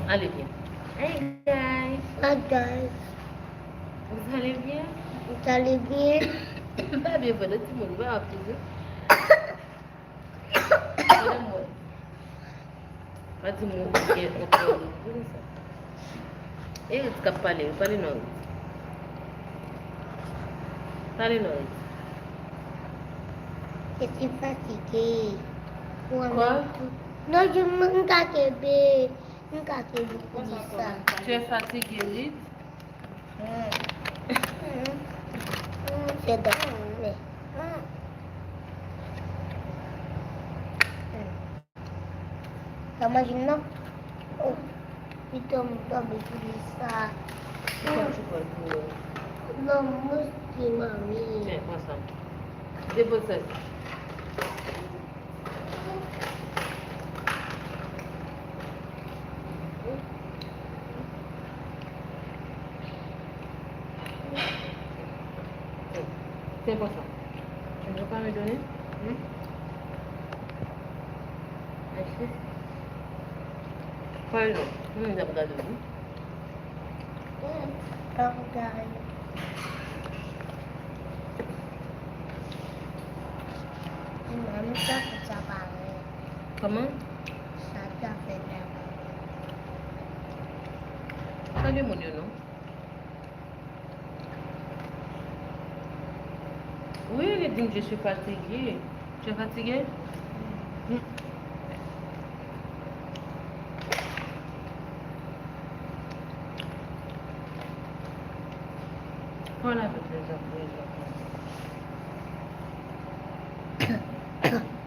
Allez, viens. Hey guys. Hi guys, Vous allez bien? vous allez bien? Pas bien, voilà, tout le monde va appeler. Voilà, moi. Pas tout le monde qui est encore là. Et tu peux parler, parler non. Parler non. Je suis fatiguée. Quoi? Non, je me cache beaucoup de ça. Tu es fatigué, Lyd? C'est drôle. Sama Gina. Oh, itu mudah begini sa. Pourquoi tu parles pour... Belum mesti mami. Tiens, prends ça. Dépose ça. Tiens, prends ça. Tu ne veux pas me donner? Merci. Pardon. Nous avons regardé. Kamu guys. Mami tak pecah banget. Comment? Saja beda. Salut mon Dieu, non? Oui, elle dit que je suis fatiguée. Tu es fatiguée? Voilà avec les enfants.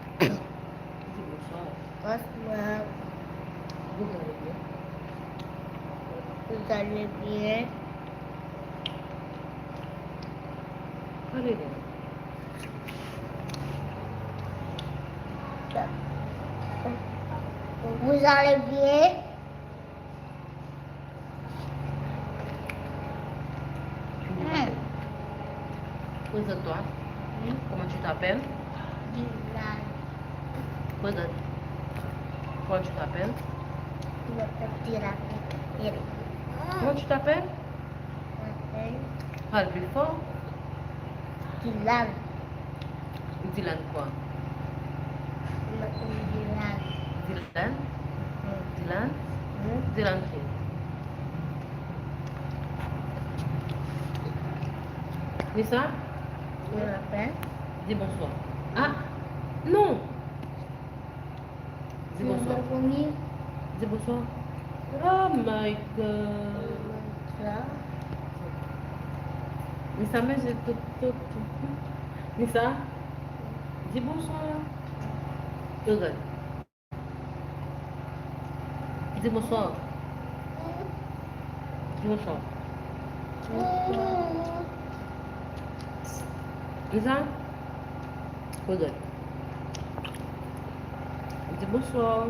Dis bonsoir. Bonsoir. Vous allez bien? Vous allez bien? Allez bien. Vous allez bien? Présente-toi. Comment tu t'appelles? Dilan. Présente. Comment tu t'appelles? Dilan. Comment tu t'appelles? Parle plus fort. Dilan. Dylan quoi? Dilan. Dylan? Dylan? Dylan qui? Nissa? Kenapa? Dis bonsoir. Ah! Non! Dis bonsoir. Bunyi. Dis bonsoir. Oh my god. Nissa, mais j'ai tout. Nissa? Dis bonsoir. Regarde. Dis bonsoir. Dis bonsoir. Nissa? Regarde. Dis bonsoir.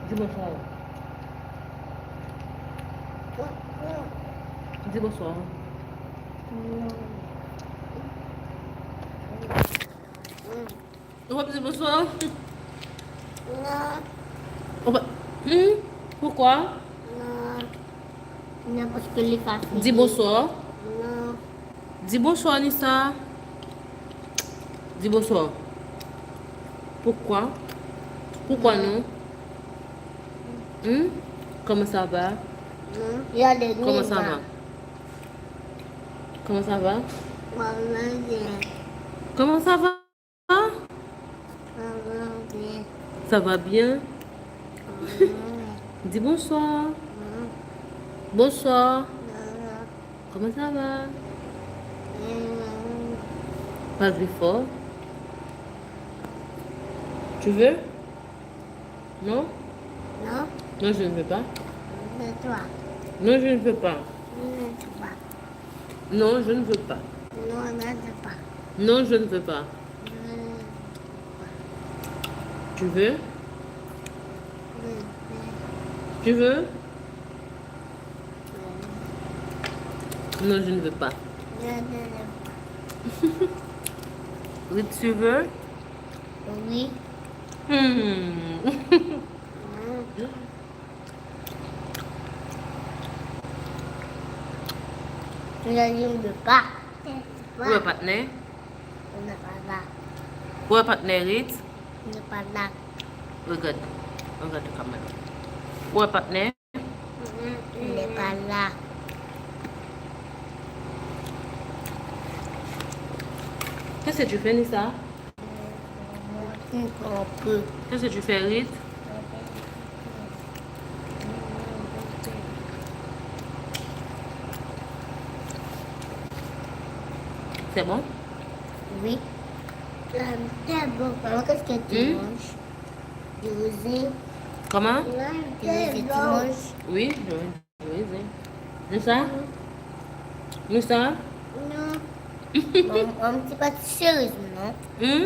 Dis bonsoir. Dis bonsoir. On va dire bonsoir. Non. On va... Pourquoi? Non. Non, parce que les fatigués. Dis bonsoir. Non. Dis bonsoir, Nissa. Dis bonsoir. Pourquoi? Pourquoi non? Comment ça va? Non. Il y a des Comment ça va? Comment ça va? Maman bien. Comment ça va? Maman bien. Ça va bien? Maman. Dis bonsoir. Bonsoir. Maman. Comment ça va? Maman. Parle plus fort. Tu veux? Non? Non. Non, je ne veux pas. C'est toi. Non, je ne veux pas. Non, c'est pas. Non, je ne veux pas. Non, c'est pas. Non, je ne veux pas. Tu veux? Tu veux? Non, je ne veux pas. Oui, tu veux? Oui. Je ne veux pas. Où est partenaire? On n'est pas là. Où est partenaire, Ritz? On n'est pas là. Regarde. Regarde la caméra. Où est partenaire? On n'est pas là. Qu'est-ce que tu fais, Nissa? Un peu. Qu'est-ce que tu fais, Ritz? C'est bon? Oui. C'est bon. Maman, qu'est-ce que tu manges? Du rosé. Comment? Du rosé, tu manges? Oui, oui. Nissa? Nissa? Non. Maman, c'est pas de cerise, non? Hum?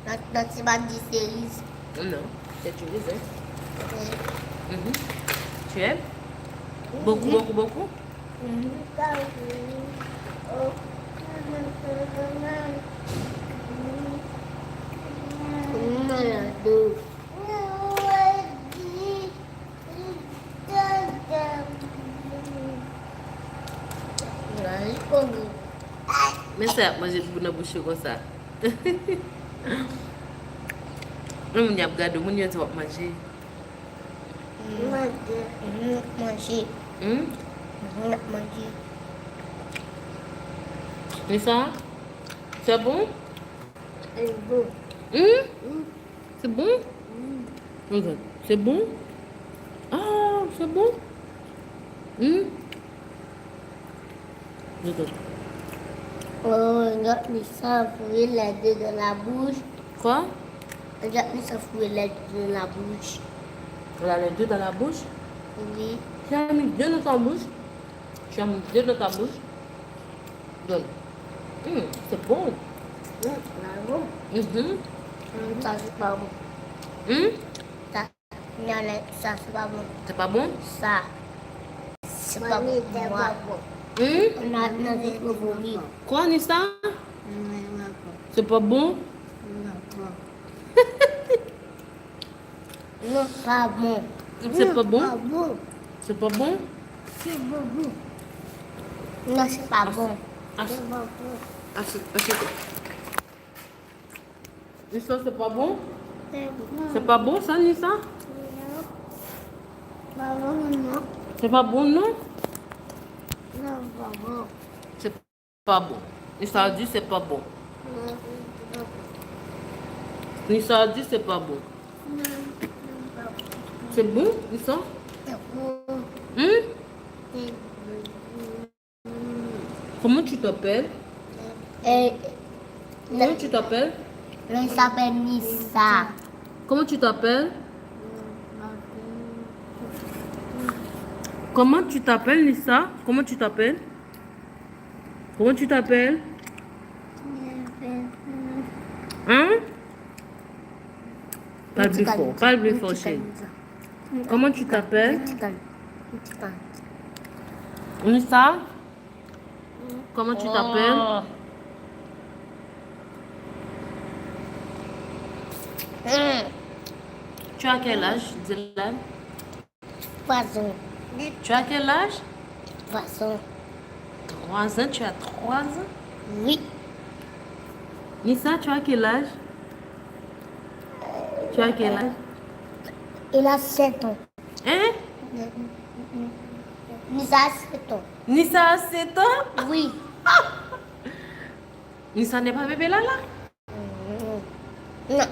Non, c'est pas de cerise. Non, c'est du raisin. Tu aimes? Beaucoup? Mais ça, moi j'ai pour la bouche comme ça. On y a regardé, on y a manger. Manger. Manger. Mais ça, c'est bon? C'est bon. C'est bon? Regarde, c'est bon? Ah, c'est bon? Regarde. Oh, regarde, mais ça fourrer les deux dans la bouche. Quoi? Regarde, mais ça fourrer les deux dans la bouche. Elle a les deux dans la bouche? Oui. Tu as mis deux dans ta bouche? Tu as mis deux dans ta bouche? Donne. C'est bon. C'est bon. Ça, c'est pas bon. Ça, non, ça, c'est pas bon. C'est pas bon? Ça, c'est pas bon. On a des favoris. Quoi, Nissa? C'est pas bon? Non, pas bon. C'est pas bon? Pas bon. C'est pas bon? C'est pas bon. Non, c'est pas bon. Ah, C'est pas bon. assieds-toi. Nissa, c'est pas bon? C'est bon. C'est pas bon ça, Nissa? Non. Pas bon, non. C'est pas bon, non? Non, pas bon. C'est pas bon. Nissa a dit c'est pas bon. Non, c'est pas bon. Nissa a dit c'est pas bon. Non, c'est pas bon. C'est bon, Nissa? C'est bon. C'est Comment tu t'appelles? bon. Comment tu t'appelles? Il s'appelle Nissa. Comment tu t'appelles? Comment tu t'appelles, Nissa? Comment tu t'appelles? Comment tu t'appelles? Hein? Parle plus fort, chérie. Comment tu t'appelles? Nissa? Comment tu t'appelles? Tu as quel âge, Dylan? Poisson. Tu as quel âge? Poisson. 3 ans, tu as 3 ans? Oui. Nissa, tu as quel âge? Tu as quel âge? Il a 7 ans. Hein? Nissa a 7 ans. Nissa a 7 ans? Oui. Nissa n'est pas bébé Lala? Non.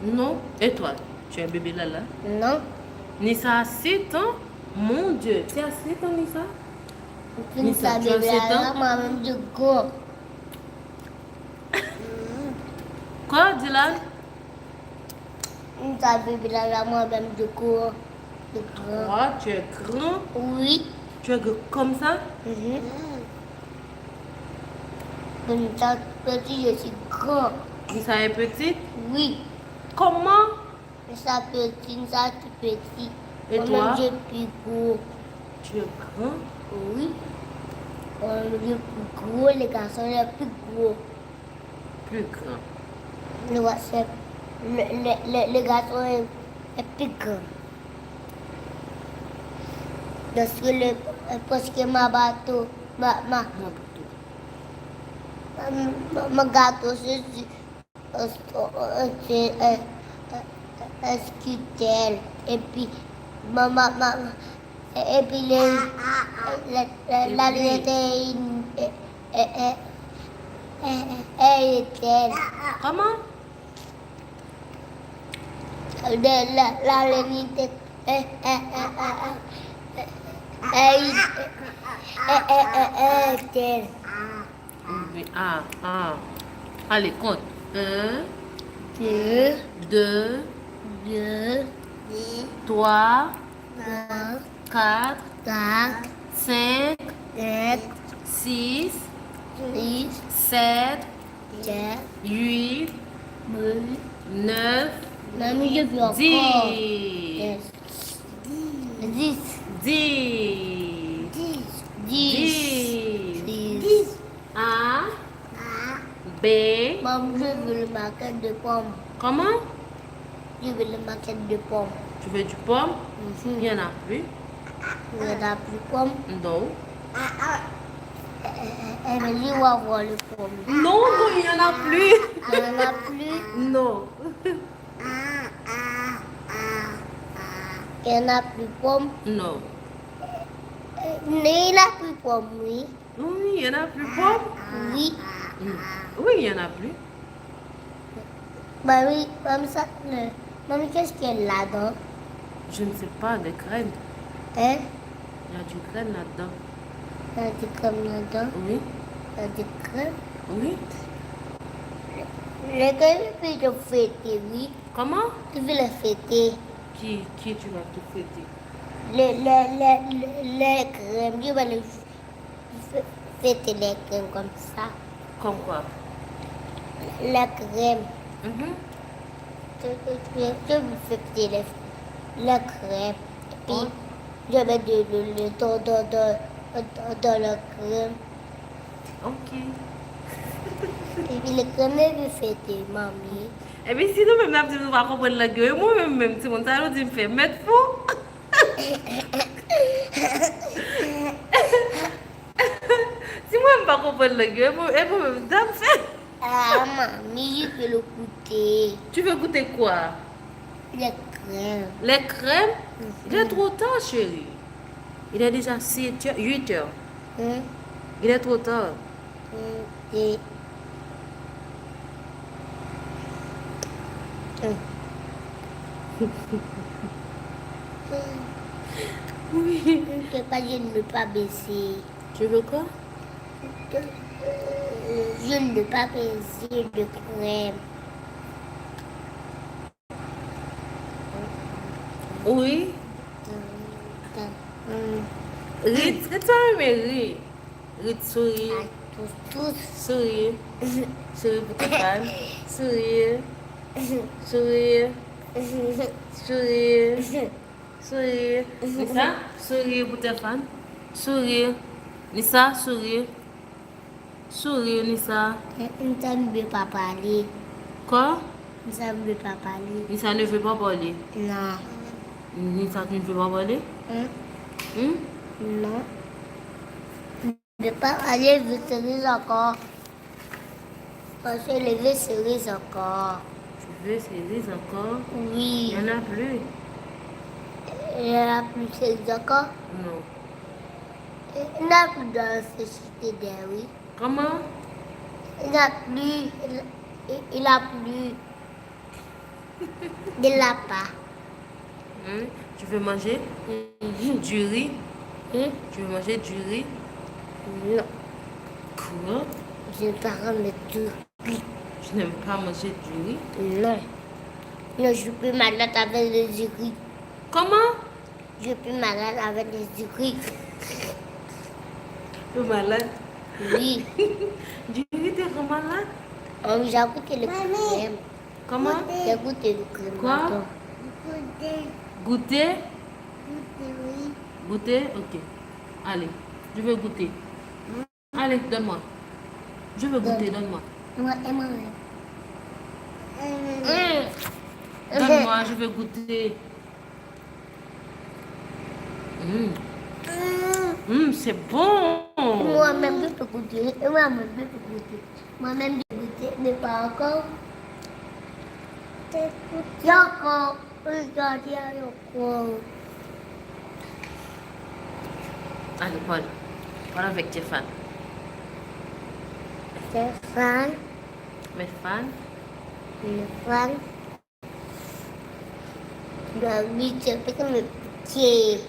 Non. Et toi, tu es bébé Lala? Non. Nissa a 7 ans? Mon Dieu, tu as 7 ans, Nissa? Nissa tu as bébé 7 ans? là, moi-même de go. Quoi, Dylan? Nissa bébé là, moi-même de go. De grand. Quoi, tu es grand? Oui. Tu es comme ça? Nissa petit, je suis grand. Nissa est petite? Oui. Comment? Nissa petit, Nissa tout petit. Et Moi-même, toi? je suis plus gros. Tu es grand? Oui. On est plus gros, les garçons, les plus gros. Plus grand. Nous, c'est Le gâteau est piquant. Parce que ma gâteau, ma gâteau, c'est scutel. Et puis, et puis la lunette est Comment? la lunette est Oui. Allez, compte. 1, 2, 2, 2, 3, 4, 4, 5, 7, 6, 6, 7, 7, 8, 8, 9, Mamie, je veux encore. 10. 10. 10. 10. 10. A, B. Maman, je veux le maquette de pommes. Comment? Je veux le maquette de pommes. Tu veux du pomme? Il n'y en a plus. Il n'y en a plus pommes. Non. Elle me dit, on va voir les pommes. Non, il n'y en a plus. Il n'y en a plus. Non. Il n'y en a plus pommes. Non. Il n'y en a plus pommes, oui. Oui, il n'y en a plus pomme. Oui. Oui, il n'y en a plus. Bah oui, comme ça. Maman, qu'est-ce qu'il y a là-dedans? Je ne sais pas, des graines. Hein? Il y a du graine là-dedans. Il y a des crèmes là-dedans. Oui. Il y a des crèmes. Oui. Les crèmes, puis je fêter, oui. Comment? Tu veux les fêter? Qui tu vas te fêter? Les crèmes, je vais les fêter les crèmes comme ça. Comme quoi? Les crèmes. Mhm. Je vais fêter les crèmes. Et puis, je vais de l'eau dans la crème. Ok. Et puis, les crèmes, je vais fêter, mamie. Eh bien, si nous-mêmes, là, nous va comprendre la gueule, moi-même, si mon talent dit me fait mettre fou. Si moi, je ne pas comprendre la gueule, moi-même, ça me fait. Ah, mamie, je peux le goûter. Tu veux goûter quoi? Les crèmes. Les crèmes? Il est trop tard, chérie. Il est déjà 8 heures. Hein? Il est trop tard. Et... Oui. Je ne veux pas baisser. Tu veux quoi? Je ne veux pas baisser de crème. Oui. Rite, c'est toi mais rire. Rite, sourire. Tous. Sourire. Sourire pour tes fans. Sourire. Sourire. Sourire. Sourire. Nissa, sourire pour tes fans. Sourire. Nissa, sourire. Sourire, Nissa. Ça ne veut pas parler. Quoi? Ça ne veut pas parler. Nissa ne veut pas parler. Non. Nissa, tu ne veux pas parler? Hein? Hum? Non. Je ne veux pas aller veux cerise encore. Parce que les veux cerise encore. Tu veux cerise encore? Oui. Il n'y en a plus. Il n'y en a plus de cerise encore. Non. Il n'y a plus dans la société des oui. Comment? Il n'y a plus. Il n'y a plus. De la pas. Tu veux manger du riz? Tu veux manger du riz? Non. Quoi? Je ne veux pas remettre du riz. Je n'aime pas manger du riz. Non. Non, je suis plus malade avec les riz. Comment? Je suis plus malade avec les riz. Tu es malade? Oui. Du riz, tu es malade? Oh, j'ai goûté le crème. Comment? J'ai goûté le crème. Quoi? Goûter? Oui. Goûter? Ok. Allez, je veux goûter. Allez, donne-moi. Je veux goûter, donne-moi. Moi, et moi. Donne-moi, je veux goûter. C'est bon. Moi-même, je peux goûter. Moi-même, je peux goûter. Moi-même, je peux goûter, mais pas encore. Il y a encore. Regarde, il y a encore. Allez, Paul. Parle avec tes fans. Stéphane, Mes fans. Stéphane. David, c'est pas comme petit.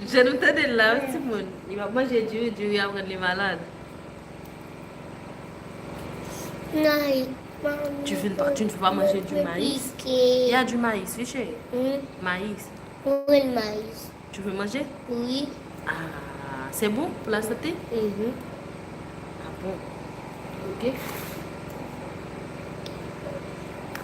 Je ne t'aide là, Simone. Il va manger du il va rendre les malades. Non, Tu ne veux pas manger du maïs? Il y a du maïs, oui, chérie. Maïs. Où est le maïs? Tu veux manger? Oui. Ah, c'est bon pour la santé? Ah bon? Ok.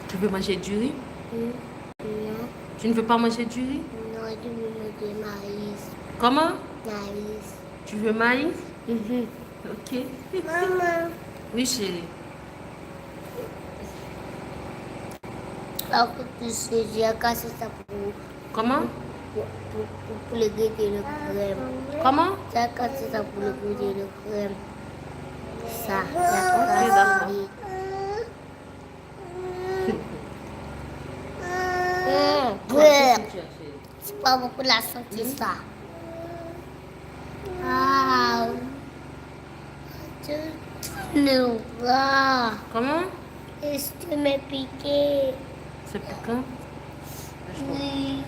Tu veux manger du riz? Non. Tu ne veux pas manger du riz? Non, je veux manger maïs. Comment? Maïs. Tu veux maïs? Ok. Maman. Oui, chérie. Alors que tu sais, j'ai cassé ça Comment? pour le goûter le crème. Comment? J'ai cassé ça pour le goûter le crème. Ça, Ok, d'accord. C'est pas beaucoup la santé, ça. Ah, le bras. Comment? Est-ce que tu m'as piqué? C'est piquant? Oui.